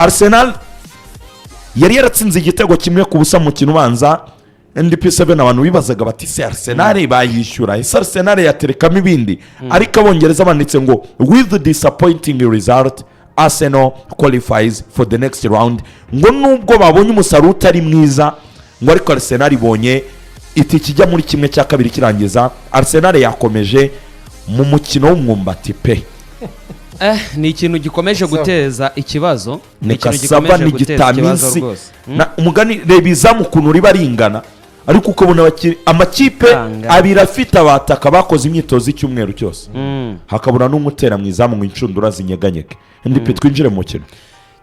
Arsenal yari yaratsinze igitego kimwe ku busa mu kintu ubanza NDP7 abantu bibazaga bati se Arsenal bayishyura ese Arsenal yaterekamo ibindi ariko abongereza banditse ngo with the disappointing result Arsenal qualifies for the next round, ngo nubwo babonye umusaruro utari mwiza ngo ariko Arsenal ibonye itike ijya muri kimwe cya kabiri kirangiza. Arsenal yakomeje mu mukino w'umwumbati pe. Ni ikintu gikomeje guteza ikibazo, ni kasaba ni gitaminsi umugani rebiza mu kuntu riba ringana, ariko ukabona amakipe abiri afite abataka bakoze imyitozo icyumweru cyose hakabura n'umutera mwizamu ngo incundura zinyeganyeke. Ndipe twinjire mu mukino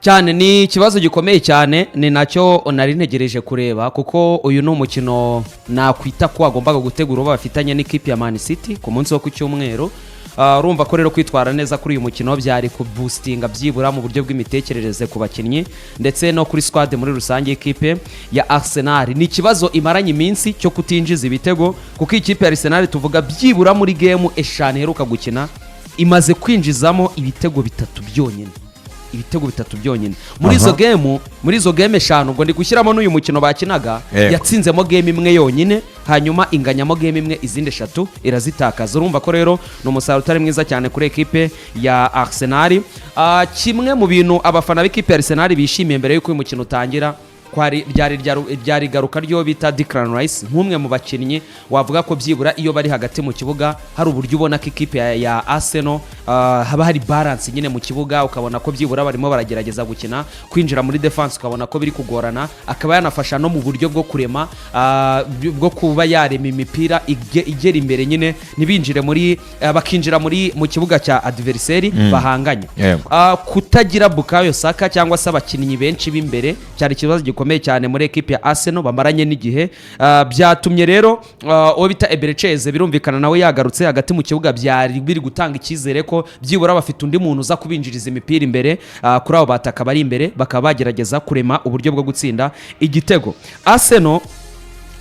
cyane, ni ikibazo gikomeye cyane, ni nacyo nari ntegereje kureba kuko uyu ni umukino nakwita ko agombaga gutegura uba bafitanye n'ikipe ya Man City ku munsi wo ku cyumweru. Urumva ko rero kwitwara neza kuri uyu mukino byari ku boostinga byibura mu buryo bw'imitekerereze ku bakinnyi ndetse no kuri squad muri rusange y'ikipe ya Arsenal. Ni ikibazo imaranye iminsi cyo kutinjiza ibitego kuko ikipe ya Arsenal tuvuga byibura muri game 5 heruka gukina imaze kwinjizamo ibitego 3 byonyine, ibitego 3 byonyine muri izo game 5. Ubwo ndi gushyiramo n'uyu mukino bakinaga yatsinzemo game imwe yonyine, hanyuma inganyamo game imwe, izindi 3 irazitakaza. Urumva ko rero no musaruro utari mwiza cyane kuri ekipe ya Arsenal. Kimwe mu bintu abafana b'ikipe ya Arsenal bishimiye mbere y'uko uyu mukino utangira ryari garuka ryo bita Declan Rice, nk'umwe mu bakinnyi wavuga ko byibura iyo bari hagati mu kibuga hari uburyo ubona ko ikipe ya Arsenal haba hari balance nyine mu kibuga, ukabona ko byibura barimo baragerageza gukina kwinjira muri defense, ukabona ko biri kugorana, akaba yanafasha no mu buryo bwo kurema bwo kuba yarema imipira igera imbere nyine nibinjire muri bakinjira mu kibuga cya adversary bahanganye. Kutagira Bukayo Saka cyangwa se abakinnyi benshi b'imbere cyari ikibazo gikomeye cyane muri ekipe ya Arsenal bamaranye n'igihe. Byatumye rero uwo bita Eberechieze birumvikana nawe yagarutse hagati mu kibuga, byari biri gutanga icyizere ko byibura bafite undi muntu uza kubinjiriza imipira imbere kuri abo bataka bari imbere, bakaba bagerageza kurema uburyo bwo gutsinda igitego. Arsenal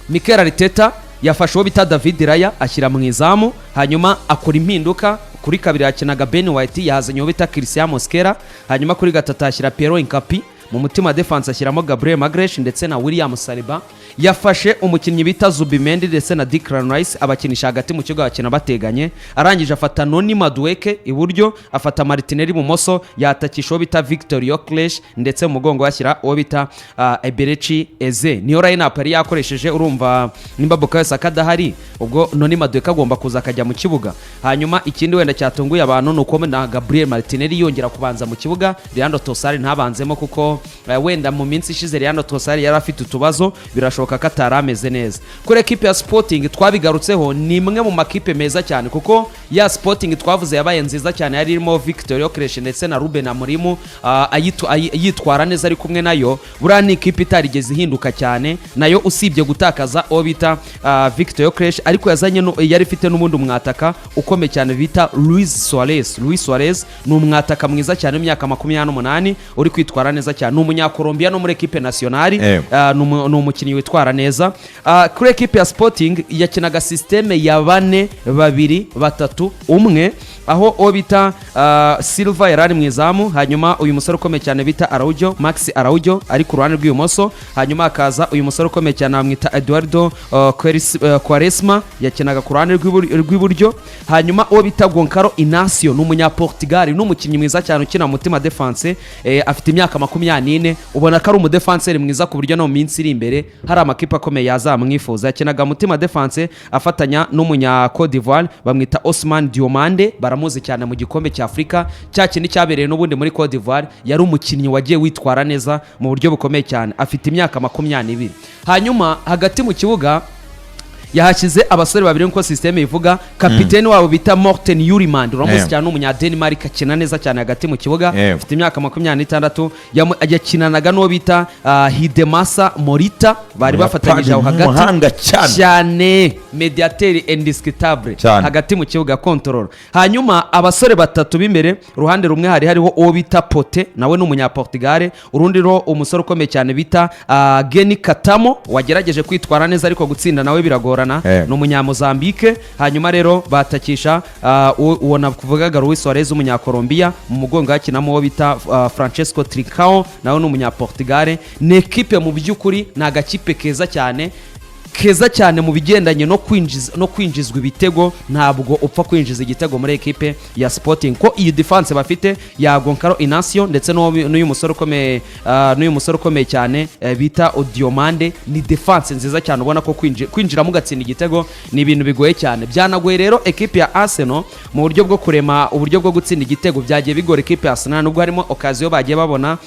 Mikel Arteta yafashe uwo bita David Raya ashyira mu izamu, hanyuma akora impinduka. Kuri kabiri yakinaga Ben White, yazanye uwo bita Christian Mosquera, hanyuma kuri gatatu ashyira Pierre Nkapi, mu mutima defense ashyiramo Gabriel Magalhaes ndetse na William Saliba. Yafashe umukinnyi bita Zubimendi ndetse na Declan Rice abakinisha hagati mu kigo bakina bateganye, arangije afata Noni Madueke iburyo, afata Martinelli ibumoso, yatakisha uwo bita Victor Gyökeres ndetse mu mugongo bashyira uwo bita Eberechieze. Niyo line-up yari yakoresheje. Urumva nimba Bukayo Saka adahari, ubwo Noni Madueke agomba kuza akajya mu kibuga. Hanyuma ikindi wenda cyatunguye abantu nuko na Gabriel Martinelli yongera kubanza mu kibuga, Leandro Trossard ntabanzemo kuko wenda mu minsi ishize Leandro Trossard yari afite utubazo, birashoboka ko atarameze neza. Kuri ekipe ya Sporting twabigarutseho, ni imwe mu makipe meza cyane kuko ya Sporting twavuze yabaye nziza cyane, yari irimo Victor Gyökeres ndetse na Ruben Amorim yitwara neza ari kumwe nayo. Buriya ni ikipe itarigeze ihinduka cyane nayo, usibye gutakaza uwo bita Victor Gyökeres, ariko yazanye yari ifite n'ubundi umwataka ukomeye cyane bita Luis Suarez ni umwataka mwiza cyane w'imyaka 28 uri kwitwara neza cyane, ni umunyakolombia no muri ekipe nationale, ni umukinnyi witwara neza. Kuri ekipe ya Sporting yakinaga systeme ya 4-2-3-1, aho uwo bita Silva yarari mu izamu, hanyuma uyu musore ukomeye cyane bita Max Araujo ari ku ruhande rw'ibumoso, hanyuma akaza uyu musore ukomeye cyane bamwita Eduardo Quaresma yakinaga ku ruhande rw'iburyo, hanyuma uwo bita Goncalo Inacio ni umunyaportugal n'umukinnyi mwiza cyane ukina mutima defense, afite imyaka 24, ubona ko ari umudefenseur mwiza ku buryo no minsi iri imbere hari amakipe akomeye yazamwifuza. Yakinaga mutima defense afatanya n'umunya Cote d'Ivoire bamwita Ousmane Diomande, baramuzi cyane mu gikombe cya Afrika cyakindi cyabereye n'ubundi muri Cote d'Ivoire. Yari umukinnyi wagiye witwara neza mu buryo bukomeye cyane, afite imyaka 22. Hanyuma hagati mu kibuga yahashyize abasore babiri nko systeme ivuga, kapiteni wabo bita Morten Jurimand, uramuzi cyane umunya Denmark, akina neza cyane hagati mu kibuga, afite imyaka 26. Yakinanaga n'uwo bita Hidemasa Morita, bari bafatanyije aho hagati cyane, mediateur indiscutable hagati mu kibuga control. Hanyuma abasore batatu b'imbere, ruhande rumwe hariho uwo bita Pote nawe n'umunya Portugal, urundi ro umusore ukomeye cyane bita Geni Katamo wagerageje kwitwara neza ariko gutsinda nawe biragora. biragorana ni umunyamozambique. Hanyuma rero batakisha uwo navugaga Luis Suarez umunyakolombia, mu mugongo hakinamo uwo bita Francesco Trincao nawe ni umunyaportugal. Ni ekipe mu by'ukuri ni agakipe keza cyane mu bigendanye no kwinjizwa ibitego. Ntabwo upfa kwinjiza igitego muri ekipe ya Sporting ko iyi defense bafite ya Goncalo Inacio ndetse n'uyu musore ukomeye cyane bita Odiomande. Ni defense nziza cyane ubona ko kwinjiramo ugatsinda igitego ni ibintu bigoye cyane. Byanagoye rero ekipe ya Arsenal mu buryo bwo kurema uburyo bwo gutsinda igitego, byagiye bigora ekipe ya Arsenal nubwo harimo occasion bagiye babona,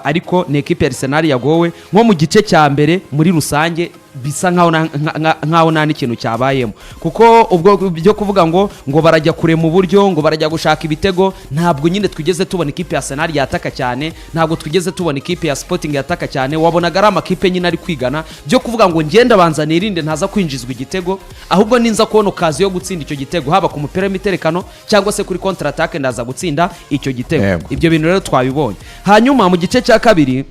ariko ni ekipe ya Arsenal yagowe nko mu gice cya mbere. Muri rusange bisa nkaho nta n'ikintu cyabayemo, kuko ubwo byo kuvuga ngo barajya kure mu buryo ngo barajya gushaka ibitego, ntabwo nyine twigeze tubona ikipe ya Arsenal yataka cyane, ntabwo twigeze tubona ikipe ya Sporting yataka cyane. Wabonaga ari amakipe nyine ari kwigana byo kuvuga ngo ngenda banza nirinde ntaza kwinjizwa igitego, ahubwo ninza kubona okazi yo gutsinda icyo gitego haba ku mupira w'imiterekano cyangwa se kuri counter attack ndaza gutsinda icyo gitego. Ibyo bintu rero twabibonye. Hanyuma mu gice cya kabiri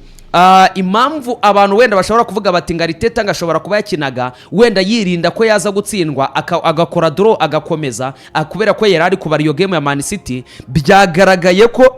impamvu abantu wenda bashobora kuvuga bati Ngariteta ngashobora kuba yakinaga wenda yirinda ko yaza gutsindwa agakora draw agakomeza, kubera ko yari ari kubara iyo game ya Man City, byagaragaye ko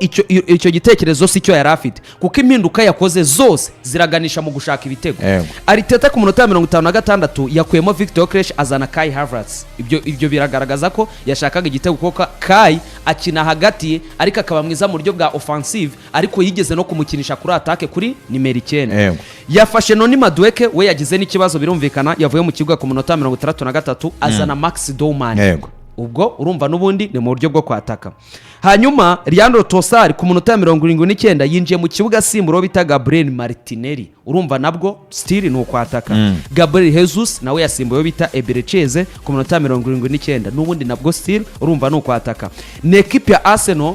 icyo gitekerezo si cyo yari afite, kuko impinduka yakoze zose ziraganisha mu gushaka ibitego. Arteta ku munota 56 yakuyemo Victor Gyokeres azana Kai Havertz. Ibyo biragaragaza ko yashakaga igitego, kuko Kai akina hagati ariko akaba mwiza mu buryo bwa offensive, ariko yigeze no kumukinisha kuri attaque kuri nimero 9. Yafashe Noni Madueke, we yagize n'ikibazo birumvikana, yavuye mu kibuga ku munota 63 azana Max Doman. Ubwo urumva n'ubundi ni mu buryo bwo kwataka. Hanyuma Leandro Trossard ku munota 79 yinjiye mu kibuga simburo bita Gabriel Martinelli, urumva nabwo still ni ukwataka. Gabriel Jesus nawe yasimbuye bita Ebereceze ku munota 79 n'ubundi nabwo still urumva ni ukwataka. Ni equipe ya Arsenal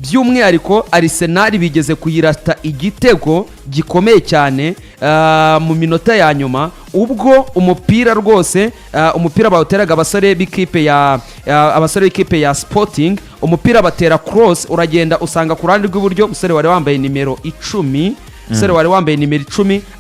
by'umwihariko Arsenal bigeze kuyirata igitego gikomeye cyane mu minota ya nyuma, ubwo umupira rwose umupira bawuteraga abasore b'ikipe ya Sporting, umupira batera cross uragenda usanga ku ruhande rw'iburyo umusore wari wambaye nimero 10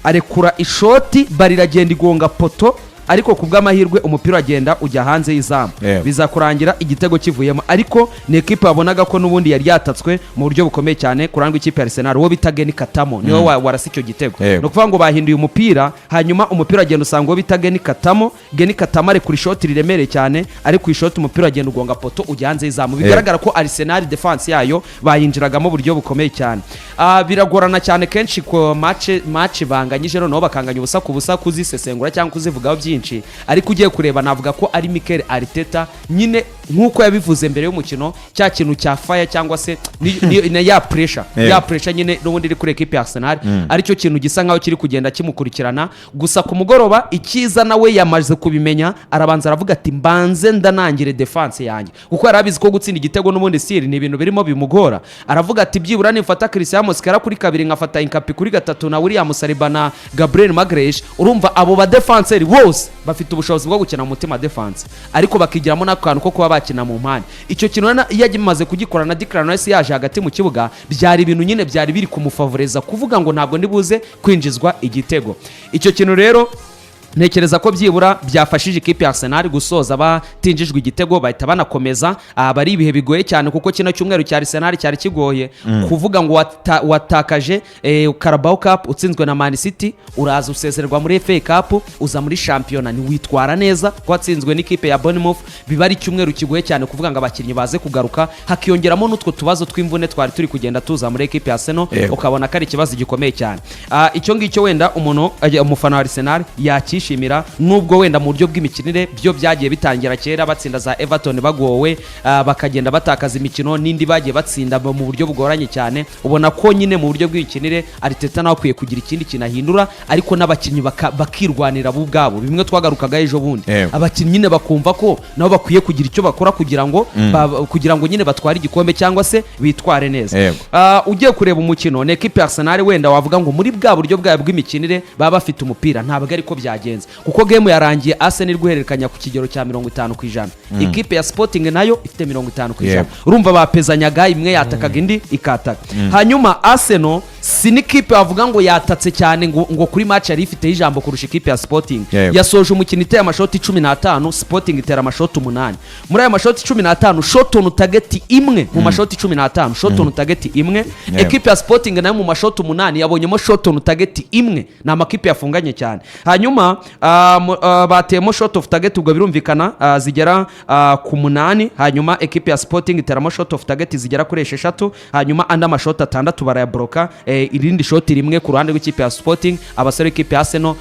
arekura ishoti bariragenda igonga poto, ariko kubw'amahirwe umupira agenda ujya hanze y'izamu. Biza kurangira igitego kivuyemo, ariko ni ekipe wabonaga ko n'ubundi yari yatatswe mu buryo bukomeye cyane kurangwa ikipe ya Arsenal. Uwo bita Geni Katamo niwe warasi icyo gitego. No kuvuga ngo bahinduye umupira, hanyuma umupira agenda usanga uwo bita Geni Katamo ari kuri shoti riremereye cyane, ari ku ishoti umupira agenda ugonga poto ujya hanze y'izamu. Bigaragara ko Arsenal defense yayo bayinjiragamo buryo bukomeye cyane. Biragorana cyane kenshi ko match banganyije no bakanganya ubusa ku busa kuzisesengura cyangwa kuzivugaho byinshi, ariko ugiye kureba navuga ko ari Mikel Arteta nyine nkuko yabivuze mbere y'umukino, cya kintu cya fire cyangwa se ya pressure nyine n'ubundi iri kuri equipe ya Arsenal, aricyo kintu gisa nkaho kiri kugenda kimukurikirana. Gusa ku mugoroba ikiza nawe yamaze kubimenya, arabanza aravuga ati mbanze ndanangire defense yanjye, kuko yarabizi ko gutsinda igitego n'ubundi siri ni ibintu birimo bimugora. Aravuga ati byibura nimfata Christian Mosquera kuri kabiri nkafata Inkapi kuri gatatu na William Saliba na Gabriel Magalhaes, urumva abo ba defenseur bose bafite ubushobozi bwo gukina mu mutima defense, ariko bakigiramo n'akantu ko kuba bakina mu mpande. Icyo kintu yagimaze kugikora na Declan Rice yaje hagati mu kibuga, byari ibintu nyine byari biri kumufavoreza kuvuga ngo ntabwo ndibuze kwinjizwa igitego. Icyo kintu rero ntekereza ko byibura byafashije ikipe ya Arsenal gusoza batinjijwe igitego bahita banakomeza. Bari ibihe bigoye cyane, kuko kino cyumweru cya Arsenal cyari kigoye. Kuvuga ngo watakaje Carabao Cup utsinzwe na Man City, uraza usezererwa muri FA Cup, uza muri Champions ni witwara neza ko watsinzwe n'ikipe ya Bournemouth. Biba ari cyumweru kigoye cyane kuvuga ngo abakinnyi baze kugaruka, hakiyongeramo n'utwo tubazo tw'imvune twari turi kugenda tuza muri ekipe ya Arsenal, ukabona ko ari ikibazo gikomeye cyane. Icyo ngicyo wenda umufana wa Arsenal yakishimira, nubwo wenda mu buryo bw'imikinire byo byagiye bitangira kera batsinda za Everton bagowe, bakagenda batakaza imikino n'indi bagiye batsinda mu buryo bugoranye cyane. Ubona ko nyine mu buryo bw'imikinire Arteta nawe akwiye kugira ikindi kinahindura, ariko n'abakinnyi bakirwanira bo ubwabo, bimwe twagarukaga ejo bundi. Abakinnyi nyine bakumva ko nabo bakwiye kugira icyo bakora kugira ngo nyine batware igikombe cyangwa se bitware neza. Ugiye kureba umukino na equipe ya Arsenal, wenda wavuga ngo muri bwa buryo bwayo bw'imikinire baba bafite umupira, ntabwo ariko byagenze, kuko game yarangiye Arsenal guhererekanya ku kigero cya 50%. Ikipe ya Sporting nayo ifite 50%. Urumva bapezanyaga, imwe yatakaga indi ikataka. Hanyuma Arsenal si n'ikipe wavuga ngo yatatse cyane ngo kuri match yari ifiteho ijambo kurusha ikipe ya Sporting. Yego. Yasoje umukino iteye amashoti 15, Sporting itera amashoti 8. Muri aya mashoti 15 shot on target imwe mu mashoti 15 shot on target imwe. Ekipe ya Sporting nayo mu mashoti 8 yabonyemo shot on target imwe. Ni amakipe yafunganye cyane. Hanyuma bateyemo shot of target ubwo birumvikana zigera ku 8. Hanyuma ekipe ya Sporting iteramo shot of target zigera kuri 6. Hanyuma andi amashoti 6 barayabroka. Irindi shoti rimwe ku ruhande rw'ikipe ya Sporting, abasore ikipe ya Arsenal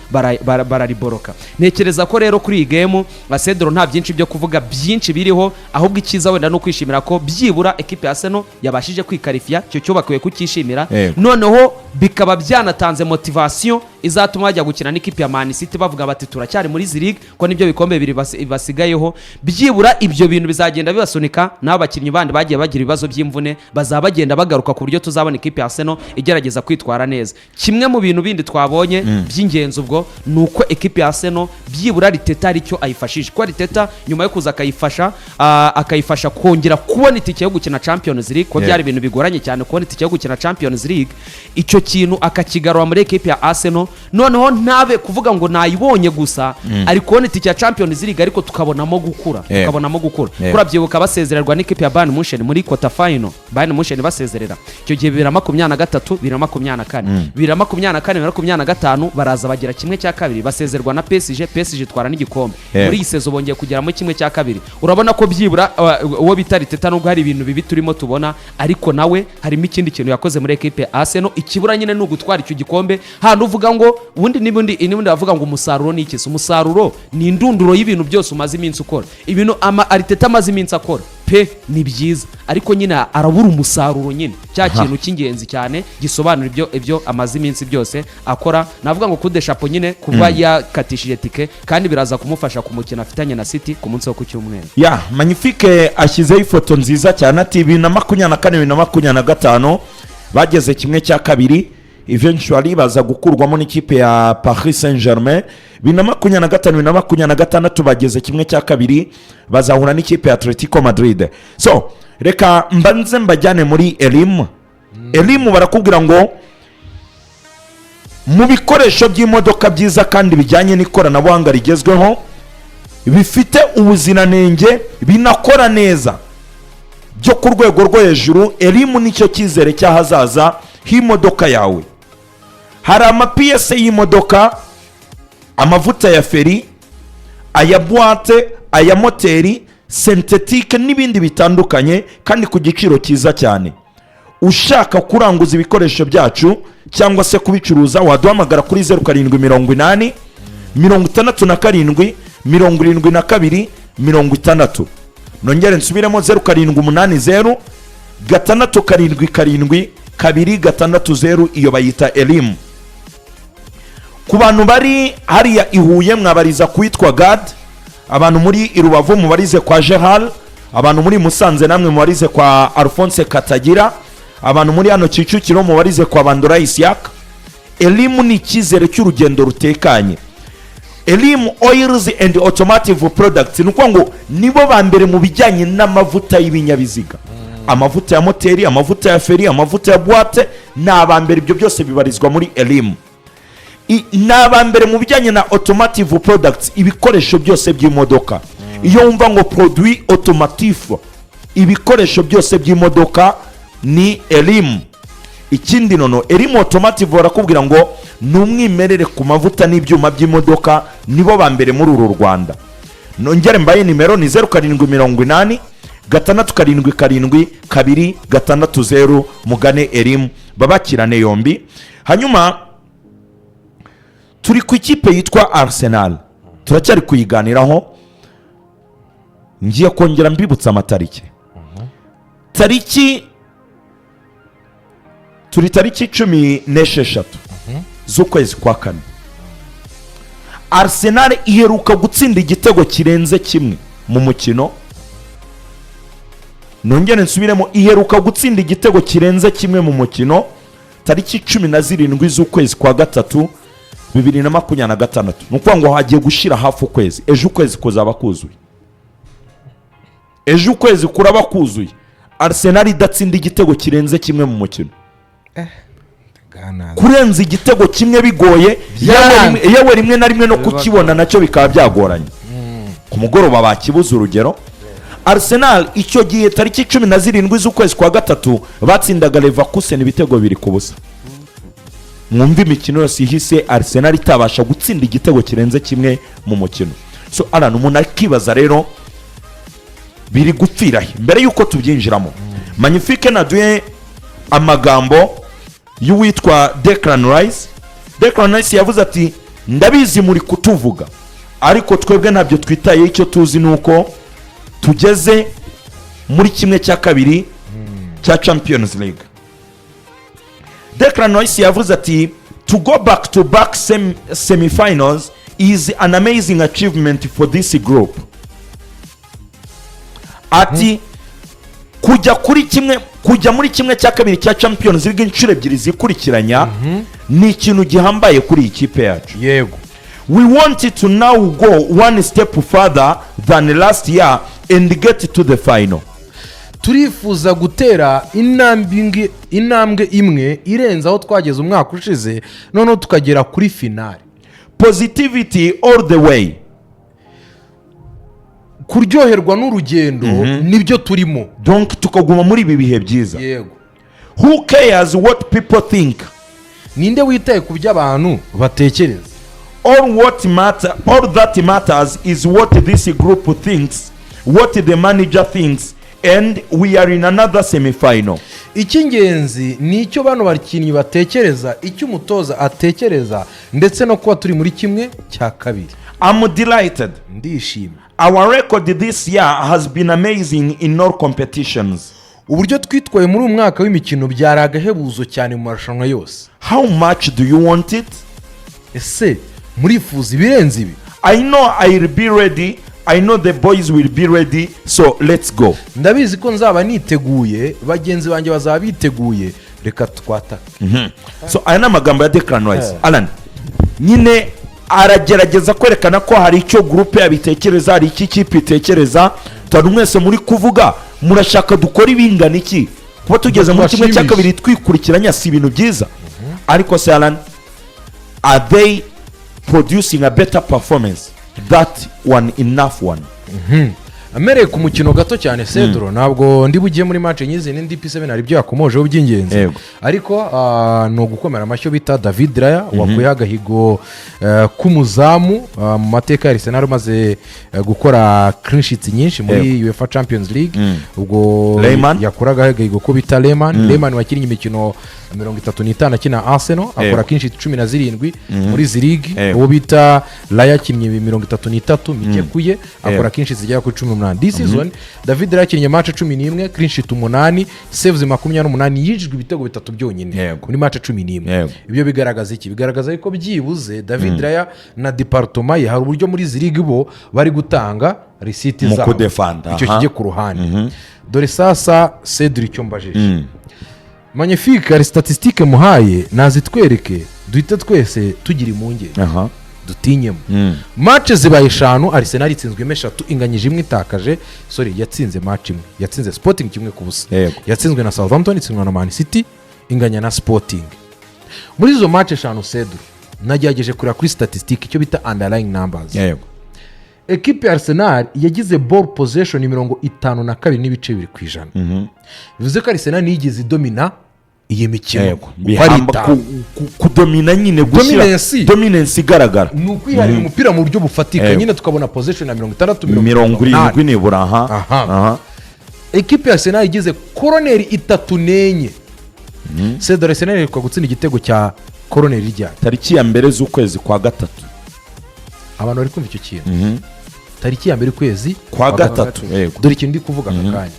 barariboroka. Ntekereza ko rero kuri iyi game Cedro nta byinshi byo kuvuga byinshi biriho, ahubwo ikiza wenda no kwishimira ko byibura ekipe ya Arsenal yabashije kwikarifia, cyo bakwiye kukishimira. Noneho bikaba byanatanze motivation izatuma bajya gukina n'ikipe ya Man City bavuga bati turacyari muri izi league ko nibyo bikombe biri basigayeho. Byibura ibyo bintu bizagenda bibasunika, n'abakinnyi bandi bagiye bagira ibibazo by'imvune bazabagenda bagaruka ku buryo tuzabona ikipe ya Arsenal igerageza kwitwara neza. Kimwe mu bintu bindi twabonye by'ingenzi ubwo nuko ekipe ya Arsenal byibura Riteta aricyo ayifashije, ko Riteta nyuma yo kuza akayifasha kongera kubona itike yo gukina Champions League, ko byari ibintu bigoranye cyane kubona itike yo gukina Champions League. Icyo kintu akakigarura muri ekipe ya Arsenal, noneho ntabe kuvuga ngo nayibonye gusa ari kubona itike ya Champions League, ariko tukabonamo gukura. Kurabyibuka basezererwa n'ikipe ya Bayern Munchen muri quarter final, Bayern Munchen basezerera icyo gihe 2023 2024 2025 baraza bagira kimwe cya kabiri basezerwa na PSG twara n'igikombe. Muri iyi sezo bongeye kugera mu kimwe cya kabiri. Urabona ko byibura uwo bita Riteta nubwo hari ibintu bibi turimo tubona, ariko nawe harimo ikindi kintu yakoze muri ekipe ya Arsenal. Ikibura nyine n'ugutwara icyo gikombe. Hano uvuga ngo ubundi bavuga ngo umusaruro ni iki? Umusaruro ni indunduro y'ibintu byose umaze iminsi ukora. Ibintu Riteta amaze iminsi akora pe ni byiza, ariko nyine arabura umusaruro nyine, cya kintu cy'ingenzi cyane gisobanura ibyo amaze iminsi byose akora. Navuga ngo kude chapeau nyine kuba yakatishije tike, kandi biraza kumufasha ku mukino afitanye na City ku munsi wo ku cyumweru. Magnifique ashyizeho ifoto nziza cyane ati 2024 2025 bageze kimwe cya kabiri, eventually baza gukurwamo n'ikipe ya Paris Saint-Germain. 2025 2026 bageze kimwe cya kabiri, bazahura n'ikipe ya Atletico Madrid. So reka mbanze mbajyane muri Elim barakubwira ngo mu bikoresho by'imodoka byiza kandi bijyanye n'ikoranabuhanga rigezweho bifite ubuziranenge binakora neza byo ku rwego rwo hejuru, Elim nicyo cyizere cy'ahazaza h'imodoka yawe. Hari amapiyese y'imodoka, amavuta ya feri, aya buwate, aya moteri, sentetike n'ibindi bitandukanye, kandi ku giciro cyiza cyane. Ushaka kuranguza ibikoresho byacu cyangwa se kubicuruza, waduhamagara kuri 0780 67 72 60. Nongere nsubiremo 0780 677 260. Iyo bayita Elim. Ku bantu bari hariya Ihuye mwabariza kwitwa Gad, abantu muri Irubavu mubarize kwa Gerald, abantu muri Musanze namwe mubarize kwa Alphonse Katagira, abantu muri hano Kicukiro mubarize kwa Bandora Isiaka. Elim ni icyizere cy'urugendo rutekanye. Elim Oils and Automotive Products nuko ngo nibo ba mbere mu bijyanye n'amavuta y'ibinyabiziga, amavuta ya moteri, amavuta ya feri, amavuta ya boîte, n'abambere ibyo byose bibarizwa muri Elim. N'abambere mu bijyanye na automotive products, ibikoresho byose by'imodoka. Iyo wumva ngo produit automotif, ibikoresho byose by'imodoka ni Elim. Ikindi nono Elim Automotive barakubwira ngo numwimerere ku mavuta n'ibyuma by'imodoka, nibo bambere muri uru Rwanda. Nongere mbaye nimero ni 0780 677 260. mugane Elim babakirane yombi. Hanyuma turi ku ikipe yitwa Arsenal, turacyari kuyiganiraho. Ngiye kongera mbibutsa amatariki. Turi tariki 16 z'ukwezi kwa kane. Arsenal iheruka gutsinda igitego kirenze kimwe mu mukino. Nongere nsubiremo, iheruka gutsinda igitego kirenze kimwe mu mukino tariki 17 z'ukwezi kwa gatatu 2026. Nuko ngo hagiye gushira hafi ukwezi. Ejo ukwezi kuzaba kuzuye. Ejo ukwezi kuraba kuzuye. Arsenal idatsinda igitego kirenze kimwe mu mukino. kurenza igitego kimwe bigoye, yewe rimwe na rimwe no kukibona nacyo bikaba byagoranye. Ku mugoroba bakibuze urugero. Arsenal icyo gihe tariki 17 z'ukwezi kwa gatatu batsindaga Leverkusen ibitego 2-0. Mwumva imikino yose ihise Arsenal itabasha gutsinda igitego kirenze kimwe mu mukino. So Alan, umuntu akibaza rero biri gupfira mbere yuko tubyinjiramo. Magnifique naduye amagambo y'uwitwa Declan Rice. Declan Rice yavuze ati ndabizi muri kutuvuga ariko twebwe ntabyo twitaye, icyo tuzi nuko tugeze muri kimwe cya kabiri cya Champions League. Declan Rice yavuze ati to go back to back semi-finals is an amazing achievement for this group. Ati kujya muri kimwe cya kabiri cya Champions League inshuro ebyiri zikurikiranya ni ikintu gihambaye kuri iyi kipe yacu. Yego. We wanted to now go one step further than last year and get to the final. Turifuza gutera intambwe imwe irenza aho twageze umwaka ushize, noneho tukagera kuri finale. Positivity all the way. Kuryoherwa n'urugendo nibyo turimo. Donc tukaguma muri ibi bihe byiza. Yego. Who cares what people think? Ninde witaye ku by'abantu batekereza? All that matters is what this group thinks, what the manager thinks, and we are in another semi-final. Icy'ingenzi ni icyo bano bakinnyi batekereza, icyo umutoza atekereza, ndetse no kuba turi muri kimwe cya kabiri. I'm delighted. Ndishimye. Our record this year has been amazing in all competitions. Uburyo twitwaye muri umwaka w'imikino byari agahebuzo cyane mu marushanwa yose. How much do you want it? Ese murifuza ibirenze ibi? I know I'll be ready. I know the boys will be ready. So let's go. Ndabizi ko nzaba niteguye, bagenzi banjye bazaba biteguye, reka twataka. So aya n'amagambo ya Declan Rice. Alan, nyine aragerageza kwerekana ko hari icyo groupe yabitekereza, hari iki kipe itekereza. Tanu mwese muri kuvuga murashaka dukora ibingana iki? Kuba tugeze mu kimwe cya kabiri twikurikiranya si ibintu byiza. Ariko se Alan, are they producing a better performance? That one enough one. Amereye ku mukino gato cyane Cedro, ntabwo ndi bugiye muri match nyizi n'indi P7 ari byo yakomojeho by'ingenzi. Ariko no gukomera amashyo bita David Raya wakuye agahigo k'umuzamu mu mateka ya Arsenal maze gukora clean sheets nyinshi muri UEFA Champions League. Ubwo yakoraga agahigo ko bita Lehmann wakinnye imikino 35 akina Arsenal, akora clean sheet 17 muri zi league. Uwo bita Raya akinnye 33 mikekuye, akora clean sheets zigera ku 18. This season David yakinnye match 11, clean sheet 8, saves 28, yijwe ibitego 3 byonyine kuri match 11. Ibyo bigaragaza iki? Bigaragaza ko byibuze David Raya na departement ye hari uburyo muri zirigi bo bari gutanga receipt za icyo kijye ku ruhande. Dore sasa Cedric cyo mbajije. Magnifique ari statistique muhaye nazitwereke duhita twese tugira imunge. Dutinyemo. Match zibaye 5, Arsenal itsinzwe 3, inganyije imwe itakaje. Yatsinze match imwe, yatsinze Sporting kimwe ku busa. Yatsinzwe na Southampton, itsinzwe na Man City, inganya na Sporting. Muri izo match 5 Cedro nagerageje kureba kuri statistique icyo bita underlying numbers. Equipe ya Arsenal yagize ball possession 52 n'ibice 2%. Bivuze ko Arsenal nigize domina iyi mikino. Kudomina nyine gushyira dominance igaragara. Ni ukwiharira umupira mu buryo bufatika, nyine tukabona possession ya 60 nibura. Equipe ya Arsenal igize koroneri 3 n'enye. Cedro Arsenal iri gutsinda igitego cya koroneri rya tariki ya mbere z'ukwezi kwa gatatu. Abantu bari kumva icyo kintu. Tariki ya mbere kwezi kwa gatatu. Dore ikintu ndi kuvuga akanya.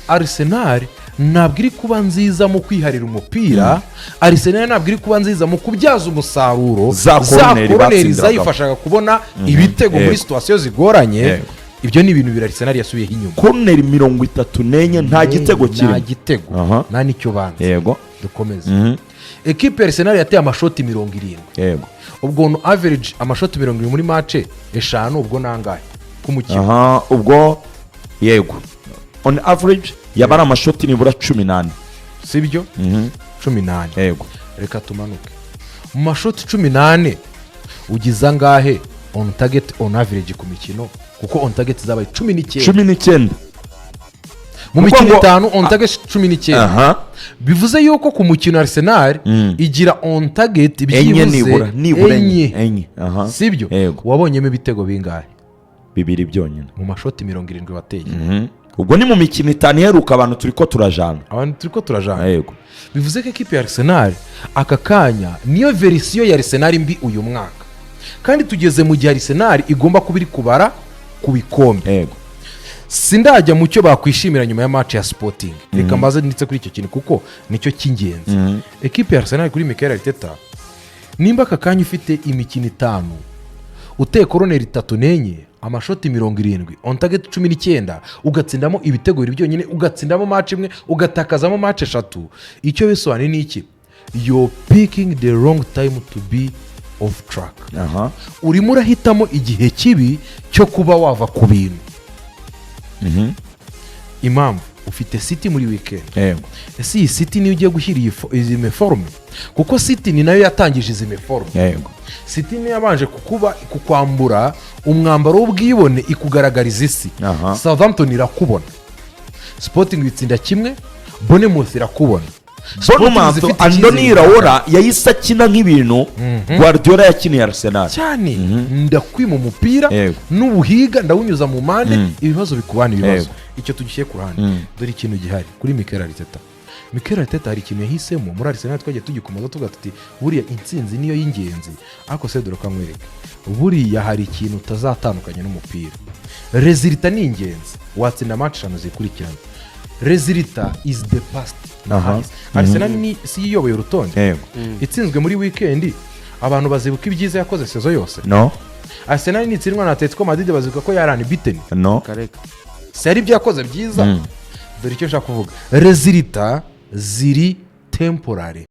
Arsenal ntabwo iri kuba nziza mu kwiharira umupira. Arsenal ntabwo iri kuba nziza mu kubyaza umusaruro za koroneri zayifashaga kubona ibitego muri situation zigoranye. Ibyo ni ibintu Arsenal yasubiyeho inyuma. Koroneri 34 nta gitego kiri. Nta gitego. Nta nicyo banze. Dukomeze. Equipe ya Arsenal yateye amashoti 70. Ubwo no average amashoti 70 muri match 5 ubwo nangaye ku mukino. Ubwo on average yabara amashoti nibura 18. Sibyo? 18. reka tumanuke mu mashoti 18 ugize angahe on target on average ku mikino kuko on target zabaye 19 mu mikino 5 on target 19 bivuze yuko ku mukino Arsenal igira on target byibuze enye sibyo wabonyemo ibitego bingahe bibiri byonyine mu mashoti 70 wateye ubwo ni mu mikino 5 iheruka abantu turiko turajana yego bivuze ko equipe ya Arsenal aka kanya niyo version ya Arsenal mbi uyu mwaka kandi tugeze mu gihe Arsenal igomba kubiri kubara ku bikombe yego sindajya mu cyo bakwishimira nyuma ya match ya Sporting reka mbaze nditse kuri icyo kintu kuko nicyo cy'ingenzi equipe ya Arsenal kuri Mikel Arteta nimba aka kanya ufite imikino 5 uteye koroneri 3 nenye amashoti 70 on target 19 ugatsindamo ibitego biri byonyine ugatsindamo match imwe ugatakazamo match 3 icyo bisobanuye ni iki you're picking the wrong time to be off track urimo urahitamo igihe kibi cyo kuba wava ku bintu impamvu ufite City muri weekend ese iyi City niyo ugiye gushyira izi meforme kuko City ni nayo yatangije izi meforme City niyo yabanje kukwambura umwambaro w'ubwibone ikugaragariza isi Southampton irakubona Sporting bitsinda kimwe Bournemouth irakubona Bournemouth Andoni Iraola yahise akina nk'ibintu Guardiola yakiniye Arsenal cyane ndakwima umupira n'ubuhiga ndawunyuza mu mande ibibazo bikubana ibibazo icyo tugishyeye ku ruhande dore ikintu gihari kuri Mikel Arteta Mikel Arteta hari ikintu yahisemo muri Arsenal twagiye tugikomoza tuvuga tuti buriya intsinzi niyo y'ingenzi ariko se dore kamwereke buriya hari ikintu utazatandukanya n'umupira resultat ni ingenzi watsinda match 5 zikurikirana resultat is the past Arsenal ni si yiyoboye urutonde itsinzwe muri weekend abantu bazibuka ibyiza yakoze sezo yose Arsenal ni itsindwa na Atletico Madrid bazibuka ko yarani beaten kareka sari byakoze byiza dore icyo nshaka kuvuga resultat ziri temporary